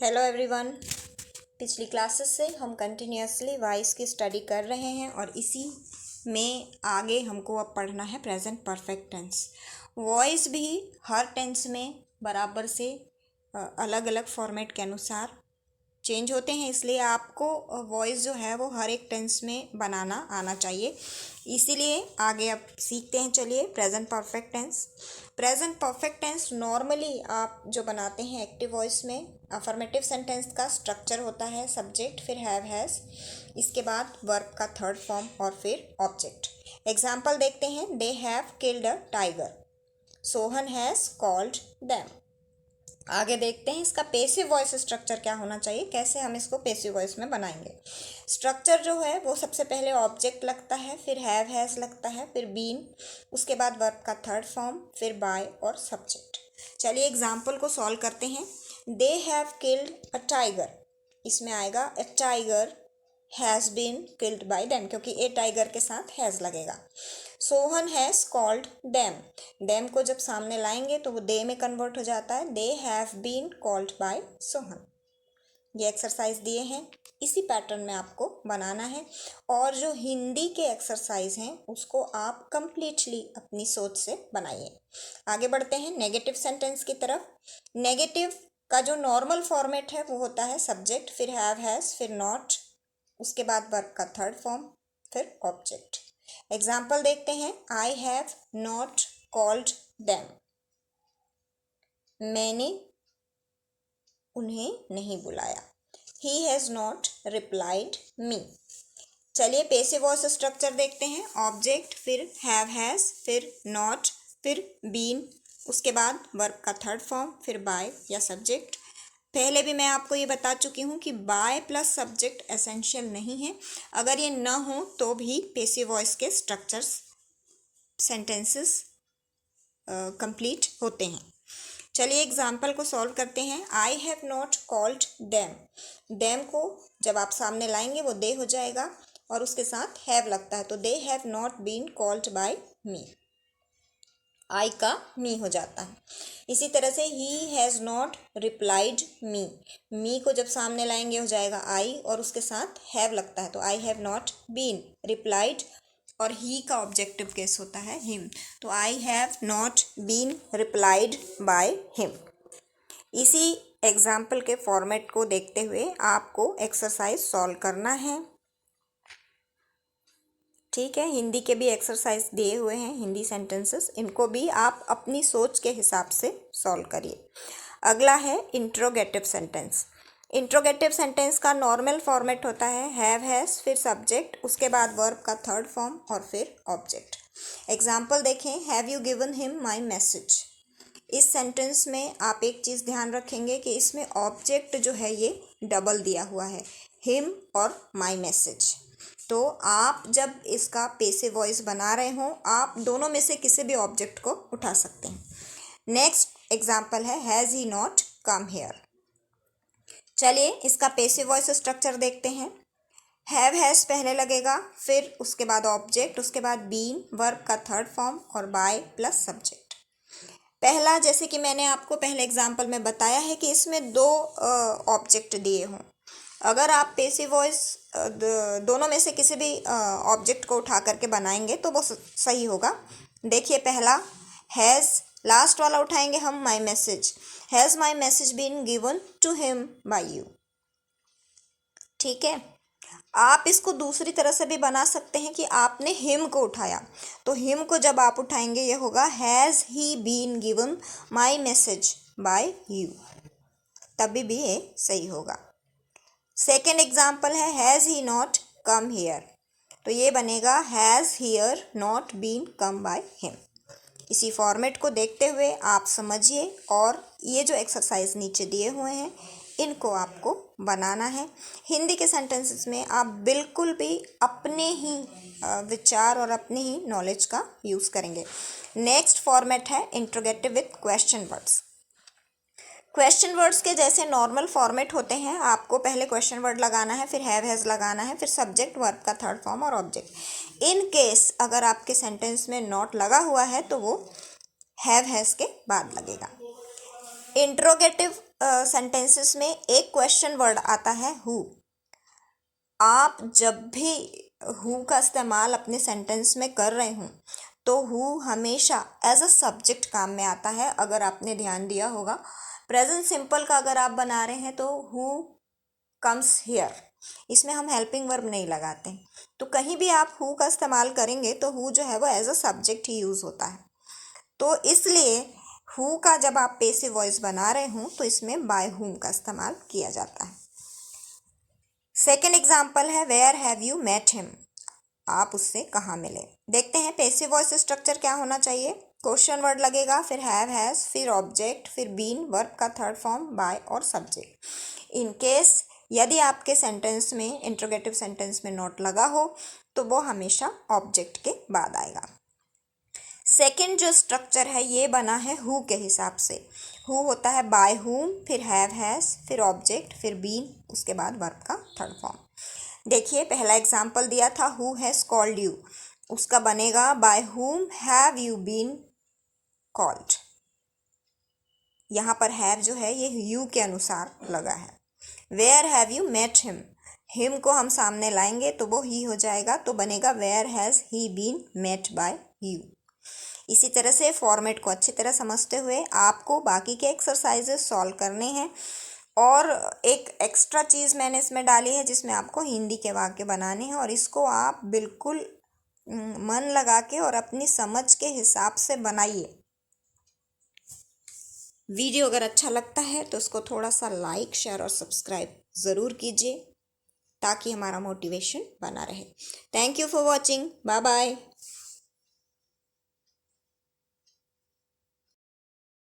Hello everyone. पिछली classes से हम कंटिन्यूसली वॉइस की स्टडी कर रहे हैं और इसी में आगे हमको अब पढ़ना है प्रेजेंट परफेक्ट टेंस। वॉइस भी हर टेंस में बराबर से अलग अलग फॉर्मेट के अनुसार चेंज होते हैं, इसलिए आपको वॉइस जो है वो हर एक टेंस में बनाना आना चाहिए। इसीलिए आगे अब सीखते हैं। चलिए, present perfect tense. Present perfect tense normally आप जो बनाते हैं एक्टिव वॉइस में, अफर्मेटिव सेंटेंस का स्ट्रक्चर होता है सब्जेक्ट, फिर हैव हैज़, इसके बाद वर्ब का थर्ड फॉर्म और फिर ऑब्जेक्ट। एग्जाम्पल देखते हैं। They have killed a tiger, Sohan has called them. आगे देखते हैं इसका पेसिव वॉइस स्ट्रक्चर क्या होना चाहिए, कैसे हम इसको पेसिव वॉइस में बनाएंगे। स्ट्रक्चर जो है वो सबसे पहले ऑब्जेक्ट लगता है, फिर हैव हैज़ लगता है, फिर बीन, उसके बाद वर्ब का थर्ड फॉर्म, फिर बाय और सब्जेक्ट। चलिए एग्जाम्पल को सॉल्व करते हैं। They have killed a tiger, इसमें आएगा a tiger has been killed by them, क्योंकि ए टाइगर के साथ हैज़ लगेगा। Sohan has called them, them को जब सामने लाएंगे तो वो दे में कन्वर्ट हो जाता है। They have been called by Sohan. ये एक्सरसाइज दिए हैं, इसी पैटर्न में आपको बनाना है। और जो हिंदी के एक्सरसाइज हैं उसको आप कंप्लीटली अपनी सोच से बनाइए। आगे बढ़ते हैं नेगेटिव सेंटेंस की तरफ। नेगेटिव का जो नॉर्मल फॉर्मेट है वो होता है सब्जेक्ट, फिर हैव हैज़, फिर नॉट, उसके बाद वर्ब का थर्ड फॉर्म, फिर ऑब्जेक्ट। एग्जाम्पल देखते हैं। आई हैव नॉट कॉल्ड देम, मैंने उन्हें नहीं बुलाया। ही हैज़ नॉट रिप्लाइड मी। चलिए पेसिव वॉइस स्ट्रक्चर देखते हैं। ऑब्जेक्ट, फिर हैव हैज़, फिर नॉट, फिर बीन, उसके बाद वर्ब का थर्ड फॉर्म, फिर बाय या सब्जेक्ट। पहले भी मैं आपको ये बता चुकी हूँ कि बाय प्लस सब्जेक्ट एसेंशियल नहीं है। अगर ये न हो तो भी पेसिव वॉइस के स्ट्रक्चर्स सेंटेंसेस कंप्लीट होते हैं। चलिए एग्जाम्पल को सॉल्व करते हैं। आई have not called them, them को जब आप सामने लाएंगे वो दे हो जाएगा और उसके साथ हैव लगता है, तो they have not been called by me, I का मी हो जाता है। इसी तरह से ही has not replied me, me को जब सामने लाएंगे हो जाएगा आई और उसके साथ हैव लगता है, तो I have not been replied, और ही का ऑब्जेक्टिव केस होता है हिम, तो I have not been replied by him. इसी एग्जाम्पल के फॉर्मेट को देखते हुए आपको एक्सरसाइज सॉल्व करना है। ठीक है, हिंदी के भी एक्सरसाइज दिए हुए हैं, हिंदी सेंटेंसेस, इनको भी आप अपनी सोच के हिसाब से सॉल्व करिए। अगला है इंट्रोगेटिव सेंटेंस। इंट्रोगेटिव सेंटेंस का नॉर्मल फॉर्मेट होता है हैव हैज़, फिर सब्जेक्ट, उसके बाद वर्ब का थर्ड फॉर्म और फिर ऑब्जेक्ट। एग्जाम्पल देखें। Have you given him my message. इस सेंटेंस में आप एक चीज़ ध्यान रखेंगे कि इसमें ऑब्जेक्ट जो है ये डबल दिया हुआ है, हिम और माई मैसेज। तो आप जब इसका पेसिव वॉइस बना रहे हों, आप दोनों में से किसी भी ऑब्जेक्ट को उठा सकते हैं। नेक्स्ट एग्जाम्पल है has he not come here. चलिए इसका पेसिव वॉइस स्ट्रक्चर देखते हैं। हैव हैज़ पहले लगेगा, फिर उसके बाद ऑब्जेक्ट, उसके बाद बीन, वर्ब का थर्ड फॉर्म और बाय प्लस सब्जेक्ट। पहला, जैसे कि मैंने आपको पहले एग्जाम्पल में बताया है कि इसमें दो ऑब्जेक्ट दिए हों, अगर आप पेसिव वॉइस दोनों में से किसी भी ऑब्जेक्ट को उठा करके बनाएंगे तो वो सही होगा। देखिए पहला हैज़, लास्ट वाला उठाएंगे हम my message, has my message been given to him by you. ठीक है, आप इसको दूसरी तरह से भी बना सकते हैं कि आपने हिम को उठाया, तो हिम को जब आप उठाएंगे ये होगा has he been given my message by you, तभी भी ये सही होगा। सेकेंड एग्जाम्पल है has he not come here, तो ये बनेगा has here not been come by him. इसी फॉर्मेट को देखते हुए आप समझिए और ये जो एक्सरसाइज नीचे दिए हुए हैं इनको आपको बनाना है। हिंदी के सेंटेंसेस में आप बिल्कुल भी अपने ही विचार और अपने ही नॉलेज का यूज़ करेंगे। नेक्स्ट फॉर्मेट है interrogative with question words. Question words के जैसे नॉर्मल फॉर्मेट होते हैं, आपको पहले क्वेश्चन वर्ड लगाना है, फिर हैव हैज़ लगाना है, फिर सब्जेक्ट, वर्ब का थर्ड फॉर्म और ऑब्जेक्ट। इन केस अगर आपके सेंटेंस में नॉट लगा हुआ है तो वो हैव हैज़ के बाद लगेगा। इंट्रोगेटिव सेंटेंसेस में एक क्वेश्चन वर्ड आता है हु। आप जब भी हु का इस्तेमाल अपने सेंटेंस में कर रहे हों तो हु हमेशा एज अ सब्जेक्ट काम में आता है। अगर आपने ध्यान दिया होगा, प्रेजेंट सिंपल का अगर आप बना रहे हैं तो हु कम्स हियर, इसमें हम हेल्पिंग वर्ब नहीं लगाते। तो कहीं भी आप हु का इस्तेमाल करेंगे तो हु जो है वो एज अ सब्जेक्ट ही यूज़ होता है। तो इसलिए हु का जब आप पैसिव वॉइस बना रहे हों तो इसमें बाय हुम का इस्तेमाल किया जाता है। सेकेंड एग्जाम्पल है where have you met him, आप उससे कहाँ मिले। देखते हैं पैसिव वॉइस स्ट्रक्चर क्या होना चाहिए। क्वेश्चन वर्ड लगेगा, फिर हैव हैज, फिर ऑब्जेक्ट, फिर बीन, वर्ब का थर्ड फॉर्म बाय और सब्जेक्ट। इन केस यदि आपके सेंटेंस में इंट्रोगेटिव सेंटेंस में नॉट लगा हो तो वो हमेशा ऑब्जेक्ट के बाद आएगा। सेकेंड जो स्ट्रक्चर है ये बना है हु के हिसाब से। हु होता है बाय हुम, फिर हैव हैज, फिर ऑब्जेक्ट, फिर बीन, उसके बाद वर्ब का थर्ड फॉर्म। देखिए पहला एग्जाम्पल दिया था हु हैज़ कॉल्ड यू, उसका बनेगा by whom have you been called. यहाँ पर हैव जो है ये यू के अनुसार लगा है। Where have you met him, him को हम सामने लाएंगे तो वो ही हो जाएगा, तो बनेगा where has he been met by you. इसी तरह से फॉर्मेट को अच्छी तरह समझते हुए आपको बाकी के एक्सरसाइजेस सॉल्व करने हैं। और एक एक्स्ट्रा चीज़ मैंने इसमें डाली है जिसमें आपको हिंदी के वाक्य बनाने हैं, और इसको आप बिल्कुल मन लगा के और अपनी समझ के हिसाब से बनाइए। वीडियो अगर अच्छा लगता है तो उसको थोड़ा सा लाइक, शेयर और सब्सक्राइब ज़रूर कीजिए ताकि हमारा मोटिवेशन बना रहे। Thank you for watching, bye bye.